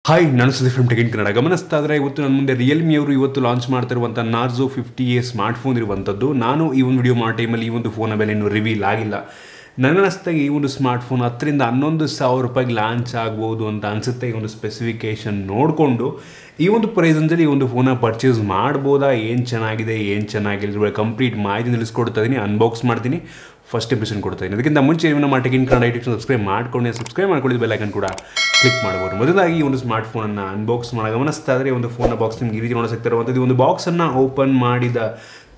Hi ನಾನು Sudeep from tech in Kannada. ಗಮನಿಸ್ತಾ ಇದ್ರೆ ಇವತ್ತು ನನ್ನ ಮುಂದೆ ರಿಯಲ್ಮಿ ಅವರು ಇವತ್ತು ಲಾಂಚ್ ಮಾಡ್ತಿರುವಂಥ ನಾರ್ಜೋ 50A ಸ್ಮಾರ್ಟ್ಫೋನ್ ಇರುವಂಥದ್ದು. ನಾನು ಈ ಒಂದು ವಿಡಿಯೋ ಮಾಡೋ ಟೈಮಲ್ಲಿ ಈ ಒಂದು ಫೋನ್ ಬೆಲೆ ಇನ್ನೂ ರಿವೀಲ್ ಆಗಿಲ್ಲ. ನನಗನ್ನಿಸ್ತಾಗ ಈ ಒಂದು ಸ್ಮಾರ್ಟ್ಫೋನ್ 10,000 to 11,000 ರೂಪಾಯಿಗೆ ಲಾಂಚ್ ಆಗ್ಬೋದು ಅಂತ ಅನಿಸುತ್ತೆ. ಈ ಒಂದು ಸ್ಪೆಸಿಫಿಕೇಷನ್ ನೋಡಿಕೊಂಡು ಈ ಒಂದು ಪ್ರೈಸಲ್ಲಿ ಈ ಒಂದು ಫೋನ ಪರ್ಚೇಸ್ ಮಾಡ್ಬೋದಾ, ಏನು ಚೆನ್ನಾಗಿದೆ ಏನು ಚೆನ್ನಾಗಿಲ್ಲ ಕಂಪ್ಲೀಟ್ ಮಾಹಿತಿ ತಿಳಿಸ್ಕೊಡ್ತಾ ಇದ್ದೀನಿ, ಅನ್ಬಾಕ್ಸ್ ಮಾಡ್ತೀನಿ, ಫಸ್ಟ್ ಇಂಪ್ರೆಷನ್ ಕೊಡ್ತಾ ಇದ್ದೀನಿ. ಅದಕ್ಕಿಂತ ಮುಂಚೆ ನೀವು tech in Kannada YouTube subscribe ಮಾಡ್ಕೊಳ್ಳಿ, ಬೆಲ್ ಐಕನ್ ಕೂಡ ಕ್ಲಿಕ್ ಮಾಡ್ಬೋದು. ಮೊದಲಾಗಿ ಈ ಒಂದು ಸ್ಮಾರ್ಟ್ಫೋನನ್ನು ಅನ್ಬಾಕ್ಸ್ ಮಾಡೋ ಗಮನಿಸ್ತಾ ಇದ್ರೆ ಒಂದು ಫೋನ್ನ ಬಾಕ್ಸ್ ನಿಮ್ಗೆ ಈ ರೀತಿ ನೋಡೋ ಸಿಗ್ತಿರುವಂಥದ್ದು. ಒಂದು ಬಾಕ್ಸನ್ನು ಓಪನ್ ಮಾಡಿದ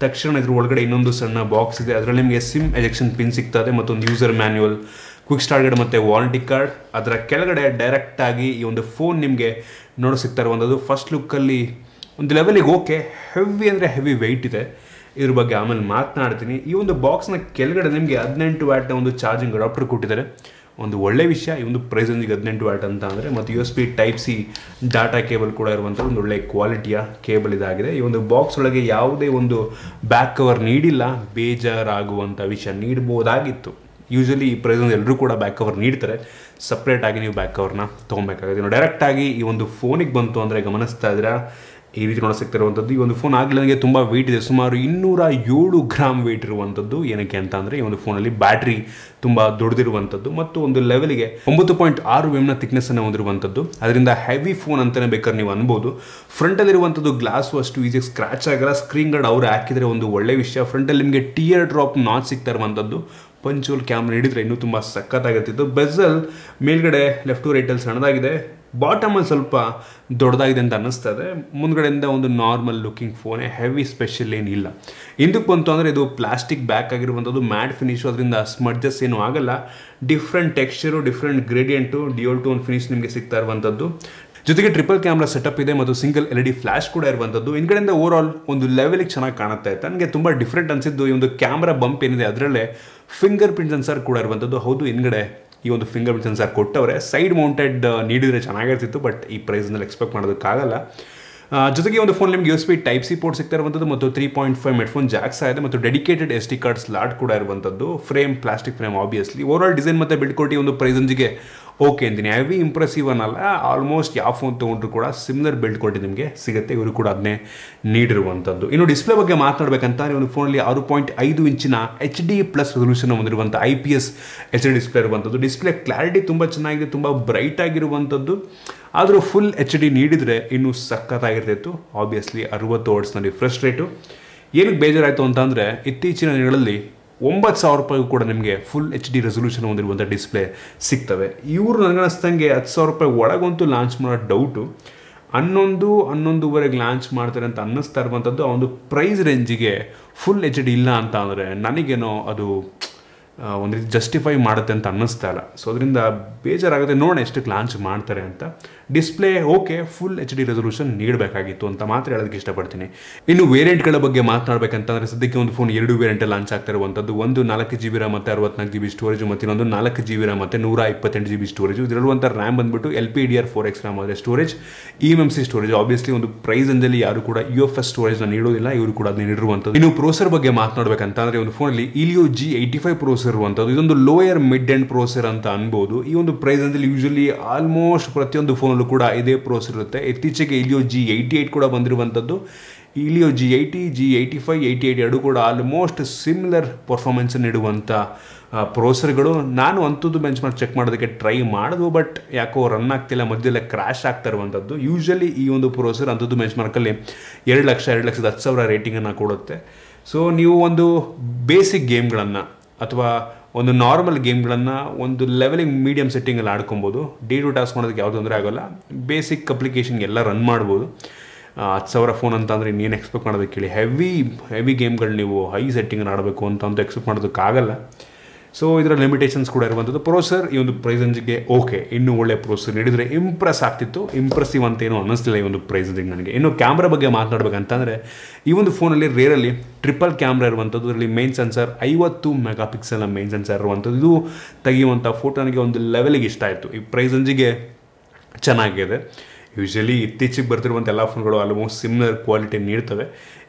ತಕ್ಷಣ ಇದ್ರ ಒಳಗಡೆ ಇನ್ನೊಂದು ಸಣ್ಣ ಬಾಕ್ಸ್ ಇದೆ. ಅದರಲ್ಲಿ ನಿಮಗೆ ಸಿಮ್ ಎಜೆಕ್ಷನ್ ಪಿನ್ ಸಿಗ್ತದೆ, ಮತ್ತೊಂದು user manual, quick start guide ಮತ್ತು ವಾರಂಟಿ ಕಾರ್ಡ್. ಅದರ ಕೆಳಗಡೆ ಡೈರೆಕ್ಟಾಗಿ ಈ ಒಂದು ಫೋನ್ ನಿಮಗೆ ನೋಡೋ ಸಿಗ್ತಾ ಇರುವಂಥದ್ದು. ಫಸ್ಟ್ ಲುಕ್ಕಲ್ಲಿ ಒಂದು ಲೆವೆಲಿಗೆ ಓಕೆ, ಹೆವಿ ಅಂದರೆ ಹೆವಿ ವೆಯ್ಟ್ ಇದೆ. ಇದ್ರ ಬಗ್ಗೆ ಆಮೇಲೆ ಮಾತನಾಡ್ತೀನಿ. ಈ ಒಂದು ಬಾಕ್ಸ್ನ ಕೆಳಗಡೆ ನಿಮಗೆ 18 ವ್ಯಾಟ್ನ ಒಂದು ಚಾರ್ಜಿಂಗ್ ಅಡಾಪ್ಟರ್ ಕೊಟ್ಟಿದ್ದಾರೆ. ಒಂದು ಒಳ್ಳೆ ವಿಷಯ ಈ ಒಂದು ಪ್ರೈಸಂಜಿಗೆ 18 ವ್ಯಾಟ್ ಅಂತ ಅಂದರೆ. ಮತ್ತು USB Type-C ಡಾಟಾ ಕೇಬಲ್ ಕೂಡ ಇರುವಂಥ ಒಂದು ಒಳ್ಳೆ ಕ್ವಾಲಿಟಿಯ ಕೇಬಲ್ ಇದಾಗಿದೆ. ಈ ಒಂದು ಬಾಕ್ಸ್ ಒಳಗೆ ಯಾವುದೇ ಒಂದು ಬ್ಯಾಕ್ ಕವರ್ ನೀಡಿಲ್ಲ, ಬೇಜಾರಾಗುವಂಥ ವಿಷಯ. ನೀಡ್ಬೋದಾಗಿತ್ತು. ಯೂಶಲಿ ಈ ಪ್ರೈಸಲ್ಲಿ ಎಲ್ಲರೂ ಕೂಡ ಬ್ಯಾಕ್ ಕವರ್ ನೀಡ್ತಾರೆ, ಸಪ್ರೇಟಾಗಿ ನೀವು ಬ್ಯಾಕ್ ಕವರ್ನ ತೊಗೊಬೇಕಾಗುತ್ತೆ. ನೀವು ಡೈರೆಕ್ಟಾಗಿ ಈ ಒಂದು ಫೋನಿಗೆ ಬಂತು ಅಂದರೆ ಗಮನಿಸ್ತಾ ಇದ್ದೀರಾ ಈ ರೀತಿ ನೋಡ ಸಿಗ್ತಿರುವಂಥದ್ದು. ಈ ಒಂದು ಫೋನ್ ಆಗಲಿ ನನಗೆ ತುಂಬ ವೆಯ್ಟ್ ಇದೆ, ಸುಮಾರು 207 ಗ್ರಾಮ್ ವೆಯ್ಟ್ ಇರುವಂಥದ್ದು. ಏನಕ್ಕೆ ಅಂತ ಅಂದರೆ ಈ ಒಂದು ಫೋನಲ್ಲಿ ಬ್ಯಾಟ್ರಿ ತುಂಬ ದೊಡ್ಡದಿರುವಂಥದ್ದು ಮತ್ತು ಒಂದು ಲೆವೆಲ್ಗೆ 9.6 mm ಥಿಕ್ನೆಸ್ಸನ್ನು ಹೊಂದಿರುವಂಥದ್ದು. ಅದರಿಂದ ಹೆವಿ ಫೋನ್ ಅಂತಲೇ ಬೇಕಾದ್ರೆ ನೀವು ಅನ್ಬೋದು. ಫ್ರಂಟಲ್ಲಿರುವಂಥದ್ದು ಗ್ಲಾಸು ಅಷ್ಟು ಈಸಿಯಾಗಿ ಸ್ಕ್ರ್ಯಾಚ್ ಆಗಲ್ಲ. ಸ್ಕ್ರೀನ್ ಗಾರ್ಡ್ ಅವರು ಹಾಕಿದರೆ ಒಂದು ಒಳ್ಳೆ ವಿಷಯ. ಫ್ರಂಟಲ್ಲಿ ನಿಮಗೆ ಟಿಯರ್ ಡ್ರಾಪ್ ನಾಚ್ ಸಿಗ್ತಾ ಇರುವಂಥದ್ದು. ಪಂಚೋಲ್ ಕ್ಯಾಮ್ರಾ ಹಿಡಿದ್ರೆ ಇನ್ನೂ ತುಂಬ ಸಖತ್ತಾಗಿರ್ತಿತ್ತು. ಬೆಜಲ್ ಮೇಲ್ಗಡೆ ಲೆಫ್ಟ್ ಟು ರೈಟಲ್ಲಿ ಸಣ್ಣದಾಗಿದೆ, ಬಾಟಮಲ್ಲಿ ಸ್ವಲ್ಪ ದೊಡ್ಡದಾಗಿದೆ ಅಂತ ಅನ್ನಿಸ್ತದೆ. ಮುಂದ್ಗಡೆಯಿಂದ ಒಂದು ನಾರ್ಮಲ್ ಲುಕಿಂಗ್ ಫೋನೇ, ಹೆವಿ ಸ್ಪೆಷಲ್ ಏನಿಲ್ಲ. ಹಿಂದಕ್ಕೆ ಬಂತು ಅಂದರೆ ಇದು ಪ್ಲಾಸ್ಟಿಕ್ ಬ್ಯಾಕ್ ಆಗಿರುವಂಥದ್ದು, ಮ್ಯಾಟ್ ಫಿನಿಶು, ಅದರಿಂದ ಸ್ಮಡ್ಜಸ್ ಏನೂ ಆಗಲ್ಲ. Different texture, different gradient, dual tone finish ನಿಮಗೆ ಸಿಗ್ತಾ ಇರುವಂಥದ್ದು. ಜೊತೆಗೆ ಟ್ರಿಪಲ್ ಕ್ಯಾಮ್ರಾ ಸೆಟಪ್ ಇದೆ ಮತ್ತು ಸಿಂಗಲ್ LED ಫ್ಲಾಶ್ ಕೂಡ ಇರುವಂಥದ್ದು. ಹಿಂದ್ಗಡೆಯಿಂದ ಓವರ್ ಆಲ್ ಒಂದು ಲೆವೆಲಿಗೆ ಚೆನ್ನಾಗಿ ಕಾಣುತ್ತೆ. ನನಗೆ ತುಂಬ ಡಿಫ್ರೆಂಟ್ ಅನಿಸಿದ್ದು ಈ ಒಂದು ಕ್ಯಾಮ್ರಾ ಬಂಪ್ ಏನಿದೆ ಅದರಲ್ಲೇ ಫಿಂಗರ್ ಪ್ರಿಂಟ್ ಸೆನ್ಸರ್ ಕೂಡ ಇರುವಂಥದ್ದು. ಹೌದು, ಹಿಂದ್ಗಡೆ ಈ ಒಂದು ಫಿಂಗರ್ ಪ್ರಿಂಟ್ ಸೆನ್ಸರ್ ಕೊಟ್ಟವ್ರೆ. ಸೈಡ್ ಮೌಂಟೆಡ್ ನೀಡಿದರೆ ಚೆನ್ನಾಗಿರ್ತಿತ್ತು, ಬಟ್ ಈ ಪ್ರೈಸ್ನಲ್ಲಿ ಎಕ್ಸ್ಪೆಕ್ಟ್ ಮಾಡೋದಕ್ಕಾಗಲ್ಲ. ಜೊತೆಗೆ ಒಂದು ಫೋನ್ ನಿಮಗೆ USB Type-C ಪೋರ್ಟ್ ಸಿಗ್ತಾ ಇರುವಂಥದ್ದು ಮತ್ತು 3.5 ಹೆಡ್ಫೋನ್ ಜಾಕ್ಸ್ ಇದೆ ಮತ್ತು ಡೆಡಿಕೇಟೆಡ್ SD ಕಾರ್ಡ್ ಸ್ಲಾಟ್ ಕೂಡ ಇರುವಂಥದ್ದು. Frame plastic frame obviously. Over all design ಮತ್ತು ಬಿಲ್ಡ್ ಕ್ವಾಲಿಟಿ ಒಂದು ಪ್ರೈಸಂಜಿಗೆ ಓಕೆ ಅಂತೀನಿ. ಹೆವಿ ಇಂಪ್ರೆಸಿವ್ ಅನ್ನಲ್ಲ. ಆಲ್ಮೋಸ್ಟ್ ಯಾವ ಫೋನ್ ತೊಗೊಂಡ್ರು ಕೂಡ ಸಿಮಿಲರ್ ಬಿಲ್ಡ್ ಕ್ವಾಲಿಟಿ ನಿಮಗೆ ಸಿಗುತ್ತೆ. ಇವರು ಕೂಡ ಅದನ್ನೇ ನೀಡಿರುವಂಥದ್ದು. ಇನ್ನು ಡಿಸ್ಪ್ಲೇ ಬಗ್ಗೆ ಮಾತನಾಡಬೇಕಂತ ಒಂದು ಫೋನಲ್ಲಿ 6.5 ಇಂಚಿನ HD+ ರೆಸಲ್ಯೂಷನ್ ಹೊಂದಿರುವಂಥ IPS HD ಡಿಸ್ಪ್ಲೇ ಇರುವಂಥದ್ದು. ಡಿಸ್ಪ್ಲೇ ಕ್ಲಾರಿಟಿ ತುಂಬ ಚೆನ್ನಾಗಿದೆ, ತುಂಬ ಬ್ರೈಟ್ ಆಗಿರುವಂಥದ್ದು. ಆದರೂ ಫುಲ್ HD ನೀಡಿದರೆ ಇನ್ನೂ ಸಖತ್ತಾಗಿರ್ತಿತ್ತು. Obviously 60 Hz refresh rate. ಏನಕ್ಕೆ ಬೇಜಾರಾಯಿತು ಅಂತಂದರೆ ಇತ್ತೀಚಿನ ದಿನಗಳಲ್ಲಿ 9,000 ರೂಪಾಯಿಗೂ ಕೂಡ ನಿಮಗೆ ಫುಲ್ HD ರೆಸಲ್ಯೂಷನ್ ಹೊಂದಿರುವಂಥ ಡಿಸ್ಪ್ಲೇ ಸಿಗ್ತವೆ. ಇವರು ನನಗನ್ನಿಸ್ದಂಗೆ 10,000 ರೂಪಾಯಿ ಒಳಗಂತೂ ಲಾಂಚ್ ಮಾಡೋ ಡೌಟು. 11-11.5 ಲಾಂಚ್ ಮಾಡ್ತಾರೆ ಅಂತ ಅನ್ನಿಸ್ತಾ ಇರುವಂಥದ್ದು. ಆ ಒಂದು ಪ್ರೈಸ್ ರೇಂಜಿಗೆ ಫುಲ್ HD ಇಲ್ಲ ಅಂತ ಅಂದರೆ ನನಗೇನೋ ಅದು ಒಂದು ರೀತಿ ಜಸ್ಟಿಫೈ ಮಾಡುತ್ತೆ ಅಂತ ಅನ್ನಿಸ್ತಾ ಇಲ್ಲ. ಸೊ ಅದರಿಂದ ಬೇಜಾರಾಗುತ್ತೆ. ನೋಡೋಣ ಎಷ್ಟಕ್ಕೆ ಲಾಂಚ್ ಮಾಡ್ತಾರೆ ಅಂತ. Display okay, full HD resolution ನೀಡಬೇಕಾಗಿತ್ತು ಅಂತ ಮಾತ್ರ ಹೇಳೋದಕ್ಕೆ ಇಷ್ಟಪಡ್ತೀನಿ. ಇನ್ನು ವೇರಿಯಂಟ್ಗಳ ಬಗ್ಗೆ ಮಾತನಾಡಬೇಕಂತಂದರೆ ಸದ್ಯಕ್ಕೆ ಒಂದು ಫೋನ್ 2 ವೇರಿಯಂಟಲ್ಲಿ ಲಾಂಚ್ ಆಗ್ತಾ ಇರುವಂಥದ್ದು. ಒಂದು 4GB RAM ಮತ್ತು 64GB ಸ್ಟೋರೇಜು ಮತ್ತು ಇನ್ನೊಂದು 4GB RAM ಮತ್ತು 128GB ಸ್ಟೋರೇಜು. ಇದರಲ್ಲಿರುವಂಥ ರ್ಯಾಮ್ ಬಂದುಬಿಟ್ಟು LPDDR4X RAM ಆದರೆ ಸ್ಟೋರೇಜ್ eMMC ಸ್ಟೋರೇಜ್. ಆಬ್ವಿಯಸ್ಲಿ ಒಂದು ಪ್ರೈಸ್ ಅಂದಲ್ಲಿ ಯಾರು ಕೂಡ UFS ಸ್ಟೋರೇಜ್ನ ನೀಡೋದಿಲ್ಲ, ಇವರು ಕೂಡ ಅದನ್ನ ನೀಡಿರುವಂಥದ್ದು. ಇನ್ನು ಪ್ರೋಸರ್ ಬಗ್ಗೆ ಮಾತನಾಡಬೇಕಂತಂದರೆ ಒಂದು ಫೋನಲ್ಲಿ Helio G85 ಪ್ರೋಸರ್ ಇರುವಂಥದ್ದು. ಇದೊಂದು ಲೋಯರ್ ಮಿಡ್ ಎಂಡ್ ಪ್ರೋಸರ್ ಅಂತ ಅನ್ಬೋದು. ಈ ಒಂದು ಪ್ರೈಸ್ ಅಂದಲ್ಲಿ ಯೂಶಲಿ ಆಲ್ಮೋಸ್ಟ್ ಪ್ರತಿಯೊಂದು ಫೋನಲ್ಲೂ ಕೂಡ ಇದೇ ಪ್ರೋಸರ್ ಇರುತ್ತೆ. ಇತ್ತೀಚೆಗೆ Helio G88 ಕೂಡ ಬಂದಿರುವಂಥದ್ದು. Helio G80, G85, 88 ಎರಡು ಕೂಡ ಆಲ್ಮೋಸ್ಟ್ ಸಿಮಿಲರ್ ಪರ್ಫಾರ್ಮೆನ್ಸ್ ನೀಡುವಂಥ ಪ್ರೋಸರ್ಗಳು. ನಾನು ಅಂಥದ್ದು ಬೆಂಚ್ ಮಾರ್ಕ್ ಚೆಕ್ ಮಾಡೋದಕ್ಕೆ ಟ್ರೈ ಮಾಡಿದ್ವು, ಬಟ್ ಯಾಕೋ ರನ್ ಆಗ್ತಿಲ್ಲ, ಮಧ್ಯದಲ್ಲೇ ಕ್ರ್ಯಾಶ್ ಆಗ್ತಾ ಇರುವಂಥದ್ದು. ಯೂಶಲಿ ಈ ಒಂದು ಪ್ರೋಸರ್ ಅಂಥದ್ದು ಬೆಂಚ್ ಮಾರ್ಕಲ್ಲಿ 2,10,000 ರೇಟಿಂಗನ್ನು ಕೊಡುತ್ತೆ. ಸೊ ನೀವು ಒಂದು ಬೇಸಿಕ್ ಗೇಮ್ಗಳನ್ನು ಅಥವಾ ಒಂದು ನಾರ್ಮಲ್ ಗೇಮ್ಗಳನ್ನು ಒಂದು ಲೆವೆಲಿಂಗ್ ಮೀಡಿಯಮ್ ಸೆಟ್ಟಿಂಗಲ್ಲಿ ಆಡ್ಕೊಬೋದು. ಡೇ ಟು ಟಾಸ್ಕ್ ಮಾಡೋದಕ್ಕೆ ಯಾವುದೂ ತೊಂದರೆ ಆಗೋಲ್ಲ. ಬೇಸಿಕ್ ಅಪ್ಲಿಕೇಶನ್ಗೆಲ್ಲ ರನ್ ಮಾಡ್ಬೋದು. 10,000 ಫೋನ್ ಅಂತ ಅಂದರೆ ಇನ್ನೇನು ಎಕ್ಸ್ಪೆಕ್ಟ್ ಮಾಡೋದಕ್ಕೆ ಹೇಳಿ. ಹೆವಿ ಗೇಮ್ಗಳು ನೀವು ಹೈ ಸೆಟ್ಟಿಂಗನ್ನು ಆಡಬೇಕು ಅಂತ ಎಕ್ಸ್ಪೆಕ್ಟ್ ಮಾಡೋದಕ್ಕಾಗಲ್ಲ. ಸೊ ಇದರ ಲಿಮಿಟೇಷನ್ಸ್ ಕೂಡ ಇರುವಂಥದ್ದು. ಪ್ರೋಸರ್ ಈ ಒಂದು ಪ್ರೈಸಂಜಿಗೆ ಓಕೆ, ಇನ್ನೂ ಒಳ್ಳೆ ಪ್ರೋಸರ್ ನೀಡಿದರೆ ಇಂಪ್ರೆಸ್ ಆಗ್ತಿತ್ತು. ಇಂಪ್ರೆಸಿವ್ ಅಂತ ಏನೂ ಅನ್ನಿಸ್ತಿಲ್ಲ ಈ ಒಂದು ಪ್ರೈಸಂಜಿಗೆ ನನಗೆ. ಇನ್ನು ಕ್ಯಾಮ್ರಾ ಬಗ್ಗೆ ಮಾತನಾಡಬೇಕಂತಂದರೆ ಈ ಒಂದು ಫೋನಲ್ಲಿ ರೇರಲ್ಲಿ ಟ್ರಿಪಲ್ ಕ್ಯಾಮ್ರಾ ಇರುವಂಥದ್ದು. ಇದರಲ್ಲಿ ಮೇನ್ ಸೆನ್ಸರ್ 50 ಮೆಗಾಪಿಕ್ಸೆಲ್ನ ಮೇನ್ ಸೆನ್ಸರ್ ಇರುವಂಥದ್ದು. ಇದು ತೆಗೆಯುವಂಥ ಫೋಟೋ ನನಗೆ ಒಂದು ಲೆವೆಲಿಗೆ ಇಷ್ಟ ಆಯಿತು. ಈ ಪ್ರೈಸಂಜಿಗೆ ಚೆನ್ನಾಗಿದೆ. ಯೂಶಲಿ ಇತ್ತೀಚೆಗೆ ಬರ್ತಿರುವಂಥ ಎಲ್ಲ ಫೋನ್ಗಳು ಆಲ್ಮೋಸ್ಟ್ ಸಿಮಿಲರ್ ಕ್ವಾಲಿಟಿ ನೀಡ್ತವೆ.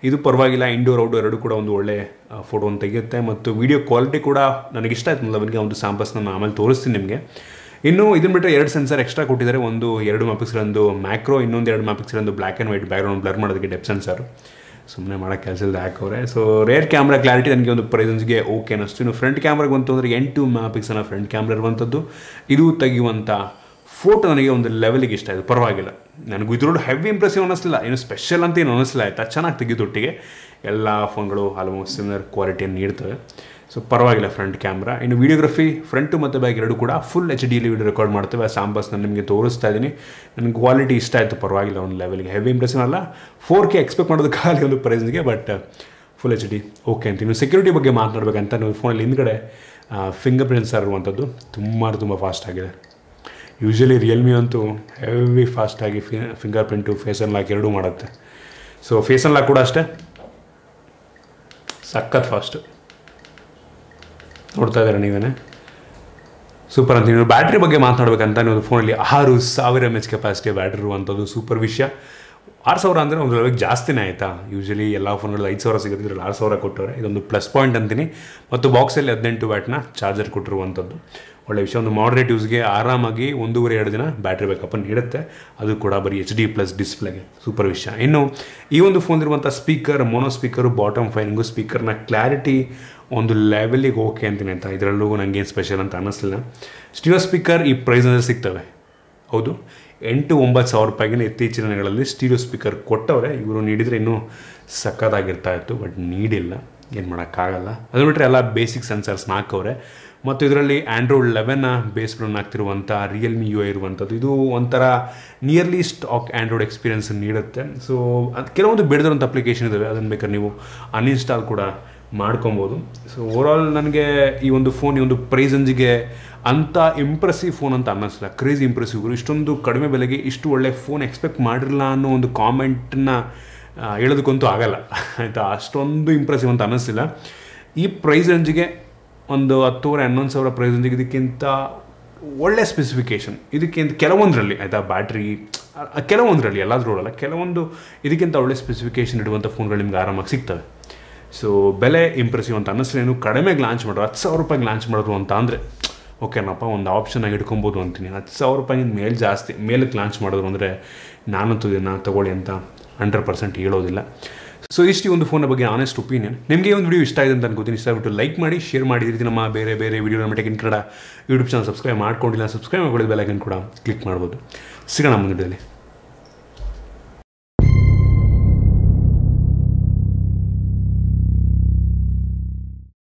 ಇದು ಪರವಾಗಿಲ್ಲ. ಇಂಡೋರ್ ಔಟ್ಡೋರ್ ಎರಡು ಕೂಡ ಒಂದು ಒಳ್ಳೆ ಫೋಟೋವನ್ನು ತೆಗೆಯುತ್ತೆ ಮತ್ತು ವಿಡಿಯೋ ಕ್ವಾಲಿಟಿ ಕೂಡ ನನಗಿಷ್ಟ ಆಯ್ತು. ಮೊದಲಿಗೆ ಒಂದು ಸ್ಯಾಂಪಲ್ಸ್ ನಾನು ಆಮೇಲೆ ತೋರಿಸ್ತೀನಿ ನಿಮಗೆ. ಇನ್ನು ಇದನ್ನು ಬಿಟ್ಟರೆ 2 ಸೆನ್ಸರ್ ಎಕ್ಸ್ಟ್ರಾ ಕೊಟ್ಟಿದ್ದಾರೆ. ಒಂದು 2 ಮೆಗಾಪಿಕ್ಸೆಲ್ ಮ್ಯಾಕ್ರೋ, ಇನ್ನೊಂದು 2 megapixel black and white background blur ಮಾಡೋದಕ್ಕೆ ಡೆಪ್ ಸೆನ್ಸರ್. ಸುಮ್ಮನೆ ಮಾಡೋಕ್ಕೆ ಕೆಲಸ ಇಲ್ಲದೆ ಹಾಕೋರೆ. ಸೊ ರೇರ್ ಕ್ಯಾಮ್ರಾ ಕ್ಲಾರಿಟಿ ನನಗೆ ಒಂದು ಪ್ರೈಸನ್ಸ್ಗೆ ಓಕೆ ಅನ್ನಿಸ್ತು. ಇನ್ನು ಫ್ರಂಟ್ ಕ್ಯಾಮ್ರಾಗೆ ಬಂತು ಅಂದರೆ 8 ಮೆಗಾಪಿಕ್ಸೆಲ್ ಫ್ರಂಟ್ ಕ್ಯಾಮ್ರಾ ಇರುವಂಥದ್ದು. ಇದು ತೆಗೆಯುವಂಥ ಫೋಟೋ ನನಗೆ ಒಂದು ಲೆವೆಲಿಗೆ ಇಷ್ಟ ಆಯಿತು, ಪರವಾಗಿಲ್ಲ. ನನಗೂ ಇದ್ರೊಳಗೆ ಹೆವಿ ಇಂಪ್ರೆಸಿವ್ ಅನ್ನಿಸ್ಲಿಲ್ಲ, ಏನು ಸ್ಪೆಷಲ್ ಅಂತ ಏನು ಅನ್ನಿಸ್ಲಿಲ್ಲ ಆಯಿತಾ. ಚೆನ್ನಾಗಿ ತೆಗೆದೊಟ್ಟಿಗೆ ಎಲ್ಲ ಫೋನ್ಗಳು ಆಲ್ಮೋಸ್ಟ್ ಸಿಮಿಲರ್ ಕ್ವಾಲಿಟಿಯನ್ನು ನೀಡ್ತವೆ. ಸೊ ಪರವಾಗಿಲ್ಲ ಫ್ರಂಟ್ ಕ್ಯಾಮ್ರಾ. ಇನ್ನು ವೀಡಿಯೋಗ್ರಫಿ ಫ್ರಂಟು ಮತ್ತು ಬ್ಯಾಕ್ ಎರಡು ಕೂಡ ಫುಲ್ HD ವಿಡಿಯೋ ರೆಕಾರ್ಡ್ ಮಾಡ್ತೇವೆ. ಆ ಸಾಂಬಸ್ ನಾನು ನಿಮಗೆ ತೋರಿಸ್ತಾ ಇದ್ದೀನಿ. ನನಗೆ ಕ್ವಾಲಿಟಿ ಇಷ್ಟ ಆಯಿತು, ಪರವಾಗಿಲ್ಲ. ಒಂದು ಲೆವೆಲ್ಗೆ ಹೆವಿ ಇಂಪ್ರೆಸಿವ್ ಅಲ್ಲ, 4K ಎಕ್ಸ್ಪೆಕ್ಟ್ ಮಾಡೋದು ಖಾಲಿ ಒಂದು ಪ್ರೈಸ್ಗೆ, ಬಟ್ ಫುಲ್ HD ಓಕೆ ಅಂತ. ಇನ್ನು ಸೆಕ್ಯೂರಿಟಿ ಬಗ್ಗೆ ಮಾತನಾಡಬೇಕಂತ ನೀವು ಫೋನಲ್ಲಿ ಹಿಂದ್ಗಡೆ ಫಿಂಗರ್ ಪ್ರಿಂಟ್ ಸೆನ್ಸರ್ ಇರುವಂಥದ್ದು ತುಂಬ ಫಾಸ್ಟ್ ಆಗಿದೆ. ಯೂಶ್ವಲಿ ರಿಯಲ್ಮಿ ಅಂತೂ ಹೆವಿ ಫಾಸ್ಟಾಗಿ ಫಿಂಗರ್ ಪ್ರಿಂಟು ಫೇಸ್ ಅನ್ಲಾಕ್ ಎರಡೂ ಮಾಡುತ್ತೆ. ಸೊ ಫೇಸ್ ಅನ್ಲಾಕ್ ಕೂಡ ಅಷ್ಟೇ ಸಖತ್ ಫಾಸ್ಟ್, ನೋಡ್ತಾ ಇದ್ದಾರೆ ನೀವೇ, ಸೂಪರ್ ಅಂತ. ನೀವು ಬ್ಯಾಟ್ರಿ ಬಗ್ಗೆ ಮಾತನಾಡಬೇಕಂತ ನೀವು ಫೋನಲ್ಲಿ 6000 mAh ಕೆಪಾಸಿಟಿ ಬ್ಯಾಟ್ರಿ ಇರುವಂಥದ್ದು ಸೂಪರ್ ವಿಷಯ. 6000 ಅಂದರೆ ಒಂದು ಲೆವೆಲ್ಗೆ ಜಾಸ್ತಿನೇ ಆಯಿತಾ. ಯೂಶ್ವಲಿ ಎಲ್ಲ ಫೋನ್ಗಳಲ್ಲಿ 5000 ಸಿಗುತ್ತೆ, ಇದರಲ್ಲಿ 6000 ಕೊಟ್ಟವ್ರೆ. ಇದೊಂದು ಪ್ಲಸ್ ಪಾಯಿಂಟ್ ಅಂತೀನಿ. ಮತ್ತು ಬಾಕ್ಸಲ್ಲಿ 18 ವ್ಯಾಟ್ನ ಚಾರ್ಜರ್ ಕೊಟ್ಟಿರುವಂಥದ್ದು ಒಳ್ಳೆ ವಿಷಯ. ಒಂದು ಮಾಡ್ರೇಟ್ ಯೂಸ್ಗೆ ಆರಾಮಾಗಿ 1.5-2 ದಿನ ಬ್ಯಾಟ್ರಿ ಬ್ಯಾಕಪ್ಪನ್ನು ನೀಡುತ್ತೆ. ಅದು ಕೂಡ ಬರೀ HD+ ಡಿಸ್ಪ್ಲೇಗೆ ಸೂಪರ್ ವಿಷಯ. ಇನ್ನು ಈ ಒಂದು ಫೋನ್ದಿರುವಂಥ speaker, mono speaker, bottom firing, ಸ್ಪೀಕರ್ನ ಕ್ಲಾರಿಟಿ ಒಂದು ಲೆವೆಲಿಗೆ ಓಕೆ ಅಂತೀನಿ ಆಯಿತಾ. ಇದರಲ್ಲೂ ನನಗೇನು ಸ್ಪೆಷಲ್ ಅಂತ ಅನ್ನಿಸ್ಲಿಲ್ಲ. ಸ್ಟೀರಿಯೋ ಸ್ಪೀಕರ್ ಈ ಪ್ರೈಸ್ನಲ್ಲಿ ಸಿಗ್ತವೆ, ಹೌದು. 8-9 ಸಾವಿರ ರೂಪಾಯಿಗೆ ಇತ್ತೀಚಿನ ದಿನಗಳಲ್ಲಿ ಸ್ಟೀರಿಯೋ ಸ್ಪೀಕರ್ ಕೊಟ್ಟವ್ರೆ. ಇವರು ನೀಡಿದರೆ ಇನ್ನೂ ಸಕ್ಕತ್ತಾಗಿರ್ತಾ ಇತ್ತು, ಬಟ್ ನೀಡಿಲ್ಲ, ಏನು ಮಾಡೋಕ್ಕಾಗಲ್ಲ. ಅದು ಬಿಟ್ಟರೆ ಎಲ್ಲ ಬೇಸಿಕ್ ಸೆನ್ಸರ್ಸ್ ಹಾಕವ್ರೆ. ಮತ್ತು ಇದರಲ್ಲಿ ಆ್ಯಂಡ್ರಾಯ್ಡ್ 11 ಬೇಸ್ ರನ್ ಆಗ್ತಿರುವಂಥ ರಿಯಲ್ಮಿ UI ಇರುವಂಥದ್ದು. ಇದು ಒಂಥರ ನಿಯರ್ಲಿ ಸ್ಟಾಕ್ ಆ್ಯಂಡ್ರಾಯ್ಡ್ ಎಕ್ಸ್ಪೀರಿಯನ್ಸ್ ನೀಡುತ್ತೆ. ಸೊ ಅದು ಕೆಲವೊಂದು ಬಿಡದಿರೋಂಥ ಅಪ್ಲಿಕೇಶನ್ ಇದ್ದಾವೆ, ಅದನ್ನು ಬೇಕಾದ್ರೆ ನೀವು ಅನ್ಇನ್ಸ್ಟಾಲ್ ಕೂಡ ಮಾಡ್ಕೊಬೋದು. ಸೊ ಓವರಾಲ್ ನನಗೆ ಈ ಒಂದು ಫೋನ್ ಈ ಒಂದು ಪ್ರೈಸಂಜಿಗೆ ಅಂಥ ಇಂಪ್ರೆಸಿವ್ ಫೋನ್ ಅಂತ ಅನ್ನಿಸ್ಲಿಲ್ಲ. Crazy impressive. ಇಷ್ಟೊಂದು ಕಡಿಮೆ ಬೆಲೆಗೆ ಇಷ್ಟು ಒಳ್ಳೆ ಫೋನ್ ಎಕ್ಸ್ಪೆಕ್ಟ್ ಮಾಡಿರಲ್ಲ ಅನ್ನೋ ಒಂದು ಕಾಮೆಂಟನ್ನ ಹೇಳೋದಕ್ಕಂತೂ ಆಗಲ್ಲ ಆಯಿತಾ. ಅಷ್ಟೊಂದು ಇಂಪ್ರೆಸಿವ್ ಅಂತ ಅನ್ನಿಸ್ಲಿಲ್ಲ. ಈ ಪ್ರೈಸ್ ರೇಂಜಿಗೆ ಒಂದು 10,000-11 ಸಾವಿರ ಪ್ರೈಸ್ ರೇಂಜಿಗೆ ಇದಕ್ಕಿಂತ ಒಳ್ಳೆ ಸ್ಪೆಸಿಫಿಕೇಷನ್ ಇದಕ್ಕಿಂತ ಕೆಲವೊಂದರಲ್ಲಿ ಆಯಿತಾ, ಬ್ಯಾಟ್ರಿ ಕೆಲವೊಂದರಲ್ಲಿ, ಎಲ್ಲಾದ್ರೂಳಲ್ಲ, ಕೆಲವೊಂದು ಇದಕ್ಕಿಂತ ಒಳ್ಳೆ ಸ್ಪೆಸಿಫಿಕೇಷನ್ ಇಡುವಂಥ ಫೋನ್ಗಳು ನಿಮ್ಗೆ ಆರಾಮಾಗಿ ಸಿಗ್ತವೆ. ಸೊ ಬೆಲೆ ಇಂಪ್ರೆಸಿವ್ ಅಂತ ಅನ್ನಿಸ್ಲೇನು. ಕಡಿಮೆಗೆ ಲಾಂಚ್ ಮಾಡೋರು, 10,000 ರೂಪಾಯಿಗೆ ಲಾಂಚ್ ಮಾಡೋದು ಅಂತ ಅಂದರೆ ಓಕೆನಪ್ಪ, ಒಂದು ಆಪ್ಷನಾಗಿ ಇಟ್ಕೊಬೋದು ಅಂತೀನಿ. 10,000 ರೂಪಾಯಿ ಮೇಲೆ ಜಾಸ್ತಿ ಮೇಲಕ್ಕೆ ಲಾಂಚ್ ಮಾಡೋದು ಅಂದರೆ ನಾನಂತೂ ಇದನ್ನು ತೊಗೊಳ್ಳಿ ಅಂತ 100% ಹೇಳೋದಿಲ್ಲ. ಸೊ ಇಷ್ಟು ಒಂದು ಫೋನ್ನ ಬಗ್ಗೆ ಆನೆಸ್ಟ್ ಒಪಿನಿಯನ್. ನಿಮಗೆ ಒಂದು ವಿಡಿಯೋ ಇಷ್ಟ ಇದೆ ಅಂತ ಅನ್ಕೋತೀನಿ. ಇಷ್ಟ ಆಗ್ಬಿಟ್ಟು ಲೈಕ್ ಮಾಡಿ, ಶೇರ್ ಮಾಡಿ. ಈ ರೀತಿ ನಮ್ಮ ಬೇರೆ ವಿಡಿಯೋ ನಮ್ಮ tech in Kannada YouTube channel subscribe ಮಾಡ್ಕೊಂಡಿಲ್ಲ, ಸಬ್ಸ್ಕ್ರೈಬ್ ಮಾಡ್ಕೊಳ್ಳಿ, ಬೆಲ್ ಐಕನ್ ಕೂಡ ಕ್ಲಿಕ್ ಮಾಡ್ಬೋದು. ಸಿಗೋಣ ಮುಂದೆ ವಿಡಿಯೋದಲ್ಲಿ.